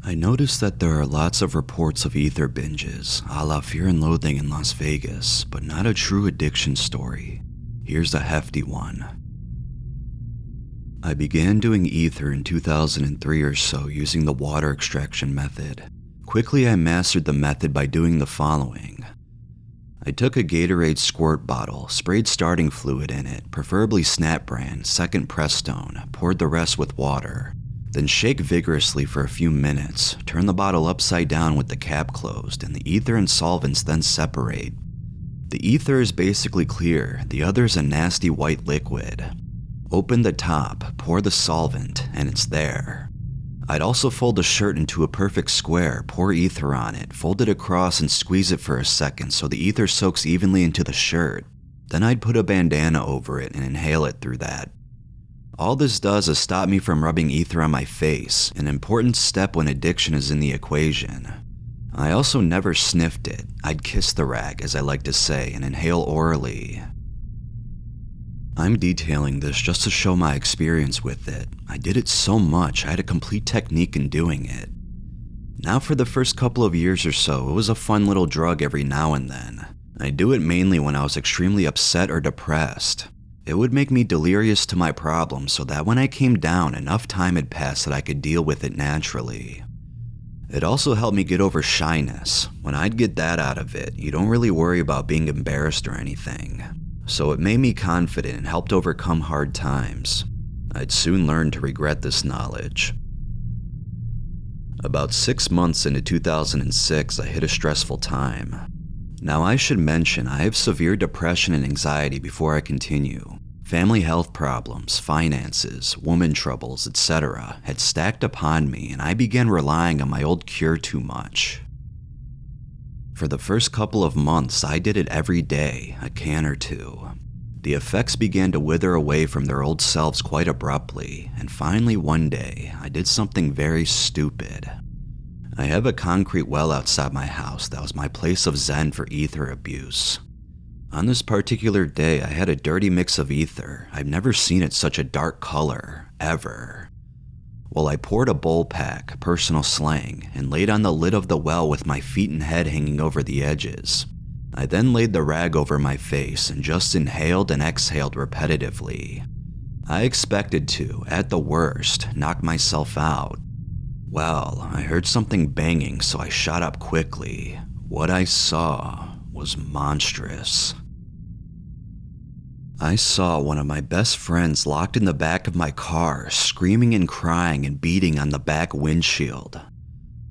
I noticed that there are lots of reports of ether binges, a la Fear and Loathing in Las Vegas, but not a true addiction story. Here's a hefty one. I began doing ether in 2003 or so using the water extraction method. Quickly I mastered the method by doing the following. I took a Gatorade squirt bottle, sprayed starting fluid in it, preferably Snap brand, second Prestone, poured the rest with water. Then shake vigorously for a few minutes, turn the bottle upside down with the cap closed, and the ether and solvents then separate. The ether is basically clear, the other is a nasty white liquid. Open the top, pour the solvent, and it's there. I'd also fold a shirt into a perfect square, pour ether on it, fold it across and squeeze it for a second so the ether soaks evenly into the shirt. Then I'd put a bandana over it and inhale it through that. All this does is stop me from rubbing ether on my face, an important step when addiction is in the equation. I also never sniffed it. I'd kiss the rag, as I like to say, and inhale orally. I'm detailing this just to show my experience with it. I did it so much, I had a complete technique in doing it. Now for the first couple of years or so, it was a fun little drug every now and then. I do it mainly when I was extremely upset or depressed. It would make me delirious to my problems so that when I came down, enough time had passed that I could deal with it naturally. It also helped me get over shyness. When I'd get that out of it, you don't really worry about being embarrassed or anything. So it made me confident and helped overcome hard times. I'd soon learn to regret this knowledge. About 6 months into 2006, I hit a stressful time. Now I should mention I have severe depression and anxiety before I continue. Family health problems, finances, woman troubles, etc. had stacked upon me and I began relying on my old cure too much. For the first couple of months I did it every day, a can or two. The effects began to wither away from their old selves quite abruptly, and finally one day I did something very stupid. I have a concrete well outside my house that was my place of zen for ether abuse. On this particular day, I had a dirty mix of ether. I've never seen it such a dark color, ever. Well, I poured a bowl pack, personal slang, and laid on the lid of the well with my feet and head hanging over the edges. I then laid the rag over my face and just inhaled and exhaled repetitively. I expected to, at the worst, knock myself out. Well, I heard something banging, so I shot up quickly. What I saw was monstrous. I saw one of my best friends locked in the back of my car, screaming and crying and beating on the back windshield.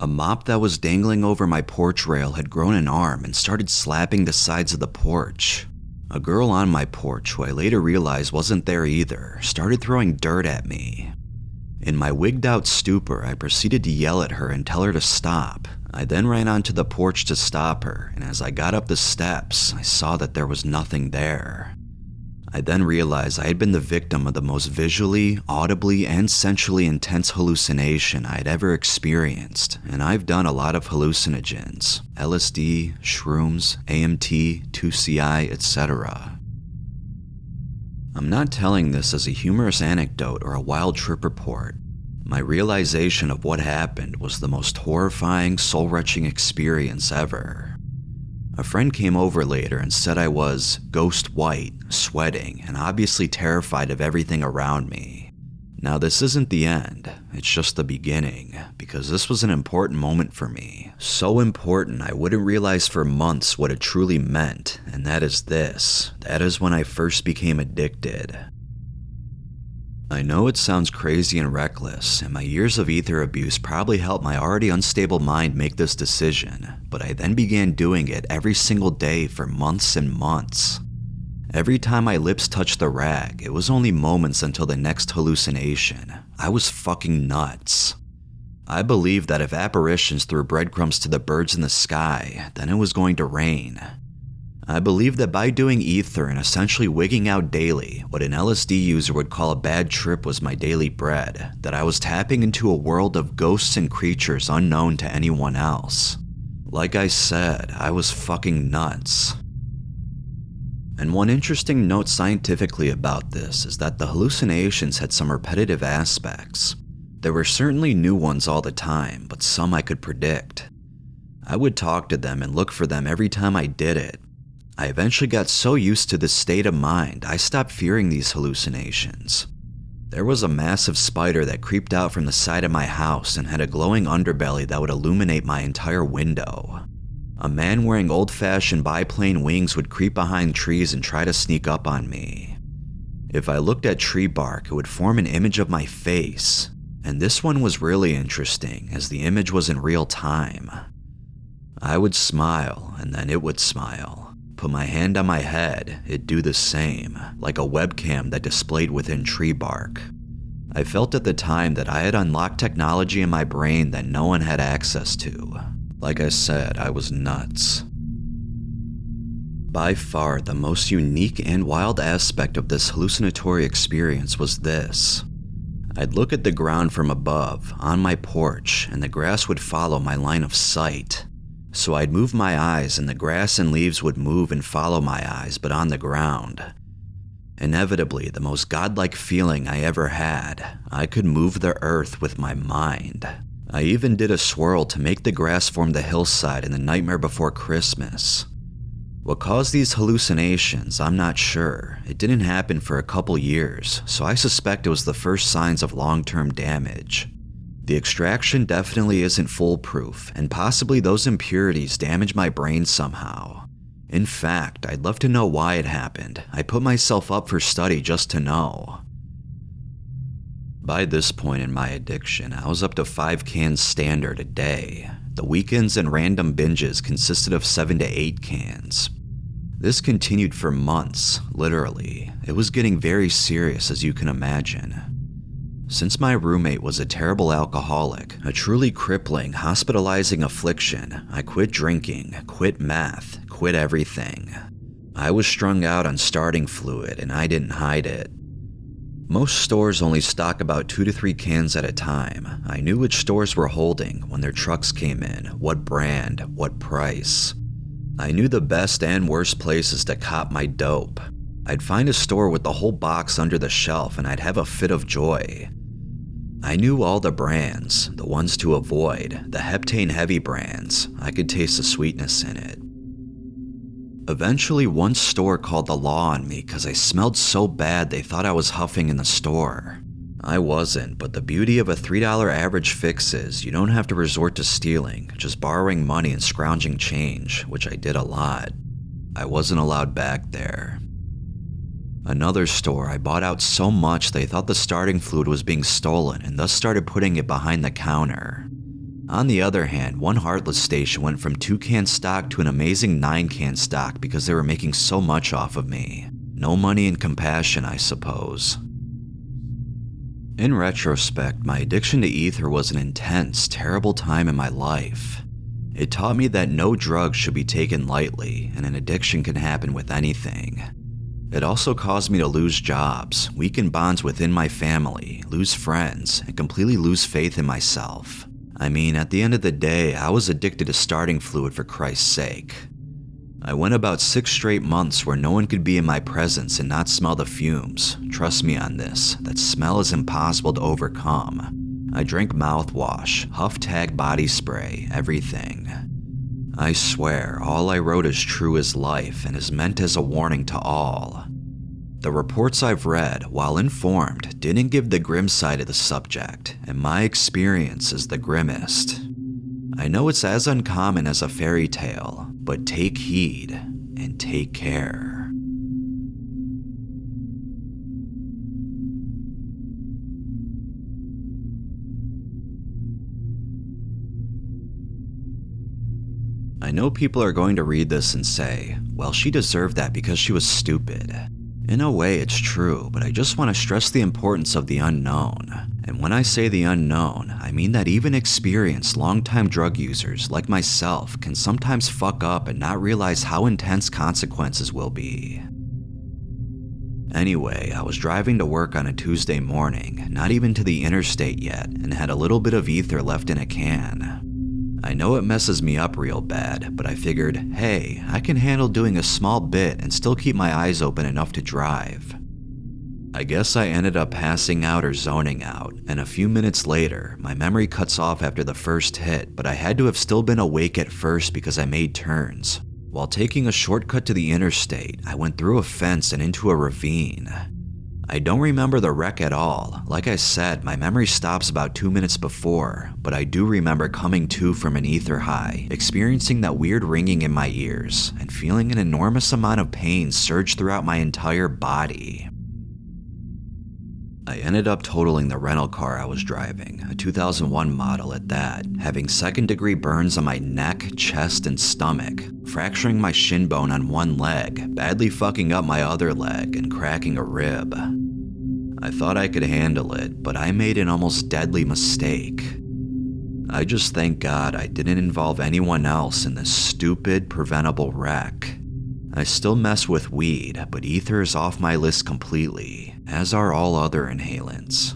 A mop that was dangling over my porch rail had grown an arm and started slapping the sides of the porch. A girl on my porch, who I later realized wasn't there either, started throwing dirt at me. In my wigged out stupor, I proceeded to yell at her and tell her to stop. I then ran onto the porch to stop her, and as I got up the steps, I saw that there was nothing there. I then realized I had been the victim of the most visually, audibly, and sensually intense hallucination I had ever experienced, and I've done a lot of hallucinogens, LSD, shrooms, AMT, 2CI, etc. I'm not telling this as a humorous anecdote or a wild trip report. My realization of what happened was the most horrifying, soul-wrenching experience ever. A friend came over later and said I was ghost white, sweating, and obviously terrified of everything around me. Now this isn't the end, it's just the beginning, because this was an important moment for me. So important I wouldn't realize for months what it truly meant, and that is this. That is when I first became addicted. I know it sounds crazy and reckless, and my years of ether abuse probably helped my already unstable mind make this decision, but I then began doing it every single day for months and months. Every time my lips touched the rag, it was only moments until the next hallucination. I was fucking nuts. I believed that if apparitions threw breadcrumbs to the birds in the sky, then it was going to rain. I believed that by doing ether and essentially wigging out daily, what an LSD user would call a bad trip was my daily bread, that I was tapping into a world of ghosts and creatures unknown to anyone else. Like I said, I was fucking nuts. And one interesting note scientifically about this is that the hallucinations had some repetitive aspects. There were certainly new ones all the time, but some I could predict. I would talk to them and look for them every time I did it. I eventually got so used to this state of mind, I stopped fearing these hallucinations. There was a massive spider that creeped out from the side of my house and had a glowing underbelly that would illuminate my entire window. A man wearing old-fashioned biplane wings would creep behind trees and try to sneak up on me. If I looked at tree bark, it would form an image of my face, and this one was really interesting as the image was in real time. I would smile, and then it would smile. Put my hand on my head, it'd do the same, like a webcam that displayed within tree bark. I felt at the time that I had unlocked technology in my brain that no one had access to. Like I said, I was nuts. By far, the most unique and wild aspect of this hallucinatory experience was this. I'd look at the ground from above, on my porch, and the grass would follow my line of sight. So I'd move my eyes and the grass and leaves would move and follow my eyes, but on the ground. Inevitably, the most godlike feeling I ever had, I could move the earth with my mind. I even did a swirl to make the grass form the hillside in The Nightmare Before Christmas. What caused these hallucinations, I'm not sure. It didn't happen for a couple years, so I suspect it was the first signs of long-term damage. The extraction definitely isn't foolproof, and possibly those impurities damaged my brain somehow. In fact, I'd love to know why it happened. I put myself up for study just to know. By this point in my addiction, I was up to 5 cans standard a day. The weekends and random binges consisted of 7 to 8 cans. This continued for months, literally. It was getting very serious, as you can imagine. Since my roommate was a terrible alcoholic, a truly crippling, hospitalizing affliction, I quit drinking, quit meth, quit everything. I was strung out on starting fluid, and I didn't hide it. Most stores only stock about 2 to 3 cans at a time. I knew which stores were holding when their trucks came in, what brand, what price. I knew the best and worst places to cop my dope. I'd find a store with the whole box under the shelf and I'd have a fit of joy. I knew all the brands, the ones to avoid, the heptane-heavy brands. I could taste the sweetness in it. Eventually, one store called the law on me because I smelled so bad they thought I was huffing in the store. I wasn't, but the beauty of a $3 average fix is you don't have to resort to stealing, just borrowing money and scrounging change, which I did a lot. I wasn't allowed back there. Another store, I bought out so much they thought the starting fluid was being stolen and thus started putting it behind the counter. On the other hand, one Heartless station went from 2-can stock to an amazing 9-can stock because they were making so much off of me. No money and compassion, I suppose. In retrospect, my addiction to ether was an intense, terrible time in my life. It taught me that no drug should be taken lightly, and an addiction can happen with anything. It also caused me to lose jobs, weaken bonds within my family, lose friends, and completely lose faith in myself. I mean, at the end of the day, I was addicted to starting fluid for Christ's sake. I went about 6 straight months where no one could be in my presence and not smell the fumes. Trust me on this, that smell is impossible to overcome. I drank mouthwash, Huff Tag body spray, everything. I swear, all I wrote is true as life and is meant as a warning to all. The reports I've read, while informed, didn't give the grim side of the subject, and my experience is the grimmest. I know it's as uncommon as a fairy tale, but take heed and take care. I know people are going to read this and say, well, she deserved that because she was stupid. In a way, it's true, but I just want to stress the importance of the unknown. And when I say the unknown, I mean that even experienced longtime drug users like myself can sometimes fuck up and not realize how intense consequences will be. Anyway, I was driving to work on a Tuesday morning, not even to the interstate yet, and had a little bit of ether left in a can. I know it messes me up real bad, but I figured, hey, I can handle doing a small bit and still keep my eyes open enough to drive. I guess I ended up passing out or zoning out, and a few minutes later, my memory cuts off after the first hit, but I had to have still been awake at first because I made turns. While taking a shortcut to the interstate, I went through a fence and into a ravine. I don't remember the wreck at all. Like I said, my memory stops about 2 minutes before, but I do remember coming to from an ether high, experiencing that weird ringing in my ears, and feeling an enormous amount of pain surge throughout my entire body. I ended up totaling the rental car I was driving, a 2001 model at that, having second-degree burns on my neck, chest, and stomach, fracturing my shin bone on one leg, badly fucking up my other leg, and cracking a rib. I thought I could handle it, but I made an almost deadly mistake. I just thank God I didn't involve anyone else in this stupid, preventable wreck. I still mess with weed, but ether is off my list completely, as are all other inhalants.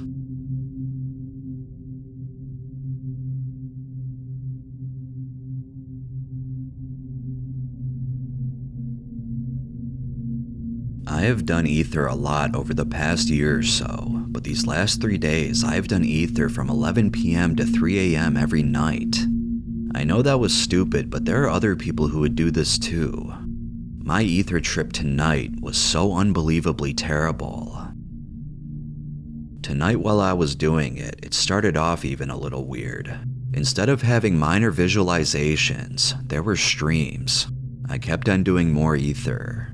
I have done ether a lot over the past year or so, but these last 3 days I've done ether from 11 p.m. to 3 a.m. every night. I know that was stupid, but there are other people who would do this too. My ether trip tonight was so unbelievably terrible. Tonight while I was doing it, it started off even a little weird. Instead of having minor visualizations, there were streams. I kept on doing more ether.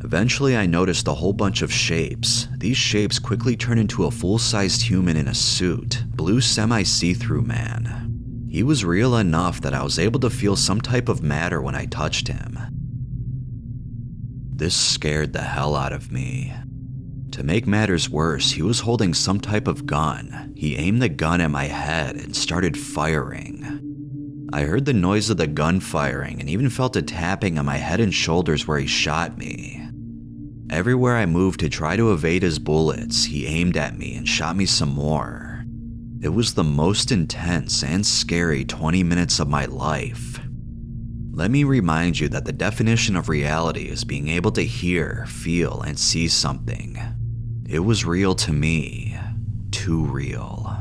Eventually I noticed a whole bunch of shapes. These shapes quickly turned into a full-sized human in a suit, blue semi-see-through man. He was real enough that I was able to feel some type of matter when I touched him. This scared the hell out of me. To make matters worse, he was holding some type of gun. He aimed the gun at my head and started firing. I heard the noise of the gun firing and even felt a tapping on my head and shoulders where he shot me. Everywhere I moved to try to evade his bullets, he aimed at me and shot me some more. It was the most intense and scary 20 minutes of my life. Let me remind you that the definition of reality is being able to hear, feel, and see something. It was real to me. Too real.